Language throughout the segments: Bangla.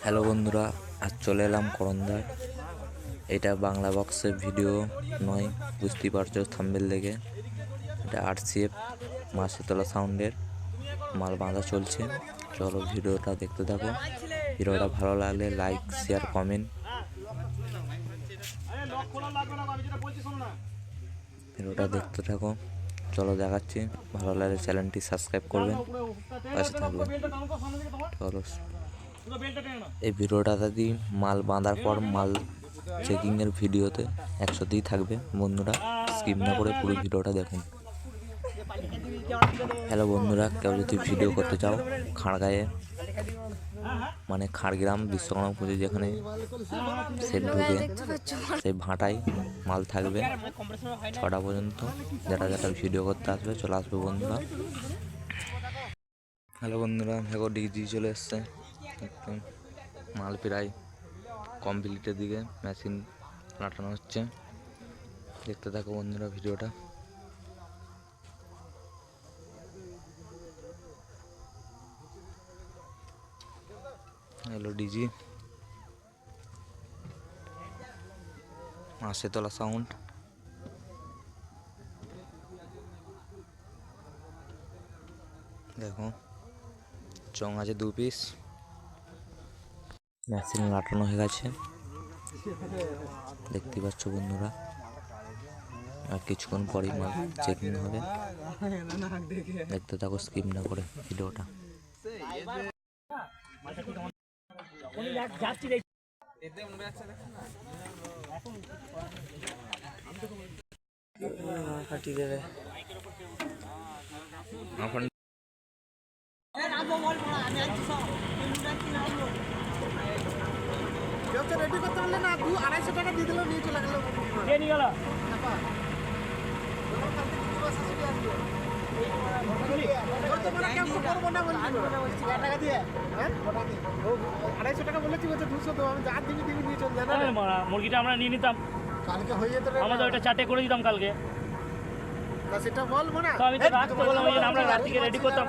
হ্যালো বন্ধুরা, আজ চলে এলাম করন্দায়। এটা বাংলা বক্সের ভিডিও নয়, বুঝতেই পারছো থাম্বনেল দেখে। এটা আরসিএফ মাসিতলা সাউন্ডের মাল বাঁধা চলছে। চলো ভিডিওটা দেখতে থাকো। ভিডিওটা ভালো লাগলে লাইক, শেয়ার, কমেন্ট। ভিডিওটা দেখতে থাকো, চলো দেখাচ্ছি। ভালো লাগলে চ্যানেলটি সাবস্ক্রাইব করবেন, পাশে থাকবেন। চলো, এই ভিডিওটাতে দিই মাল বাঁধার পর মাল চেকিংয়ের ভিডিওতে একসাথেই থাকবে। বন্ধুরা স্কিপ না করে পুরো ভিডিওটা দেখুন। হ্যালো বন্ধুরা, কেউ যদি ভিডিও করতে চাও খাড়গায়ে মানে খাড়গ্রাম বিশ্বকর্মা পুজো যেখানে সেট ঢুকে সেই ভাঁটায় মাল থাকবে 6টা পর্যন্ত। যেটা ভিডিও করতে আসবে চলে আসবে বন্ধুরা। হ্যালো বন্ধুরা, দেখো ডিজি চলে এসছে। মাল প্রায় কমপ্লিটের দিকে, মেশিন লাটানো হচ্ছে। দেখতে থাকো বন্ধুরা ভিডিওটা। Hello DG, মাসিতলা sound. দেখো চং আছে 2 পিস, মেশিন লাটানো হয়ে গেছে দেখতে পাচ্ছ বন্ধুরা। আর কিছুক্ষণ পরেই মাল চেকিং হবে। দেখতে থাকো স্কিপ না করে ভিডিওটা। ফাটিয়ে দেবে এখন। রেডি করতে পারলে না 200-250 টাকা দিয়ে দিলেও নিয়ে চলে গেল। কে নিয়ে গেল? মুরগিটা আমরা নিয়ে নিতাম কালকে হয়ে যেত, আমাদের ওইটা চাটে করে দিতাম কালকে। সেটা বলবো না, তো আমি তো রাখতে বললাম, ওই জন্য আমরা রাত থেকে রেডি করতাম।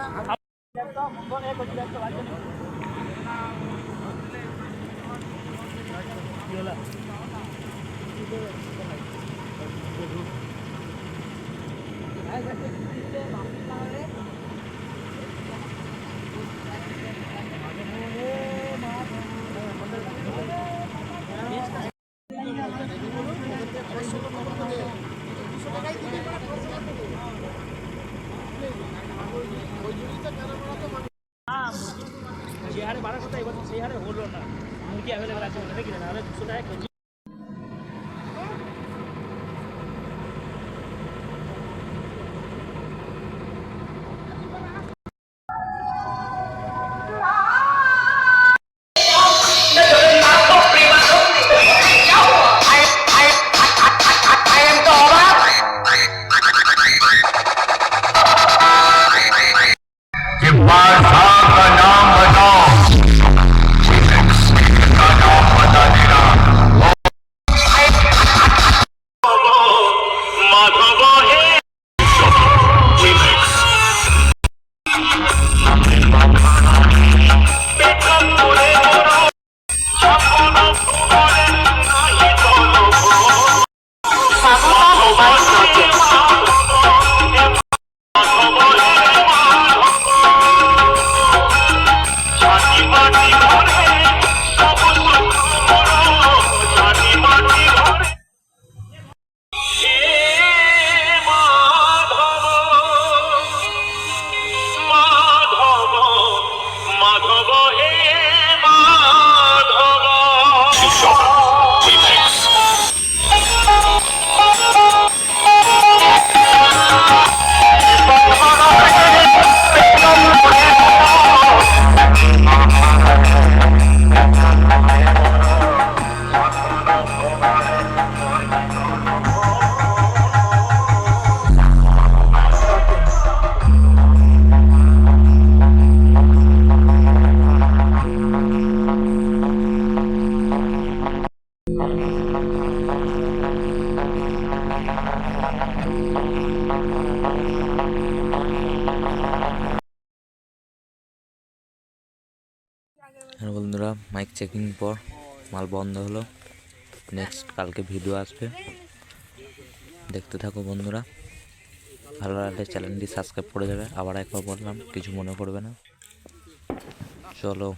যে হারে বাড়ার কথা এবার সেই হারে হলো না। মুরগি অ্যাভেলেবেল আছে বলে নাকি, নাহলে 200 টাকা কেজি। बादशाह का नाम बताओ, का नाम बता देना। বন্ধুরা মাইক চেকিং পর মাল বন্ধ হলো। নেক্সট কালকে ভিডিও আসবে, দেখতে থাকো বন্ধুরা। ভালো লাগলে চ্যানেলটি সাবস্ক্রাইব করে দেবে। আবার একবার বললাম, কিছু মনে করবে না। চলো।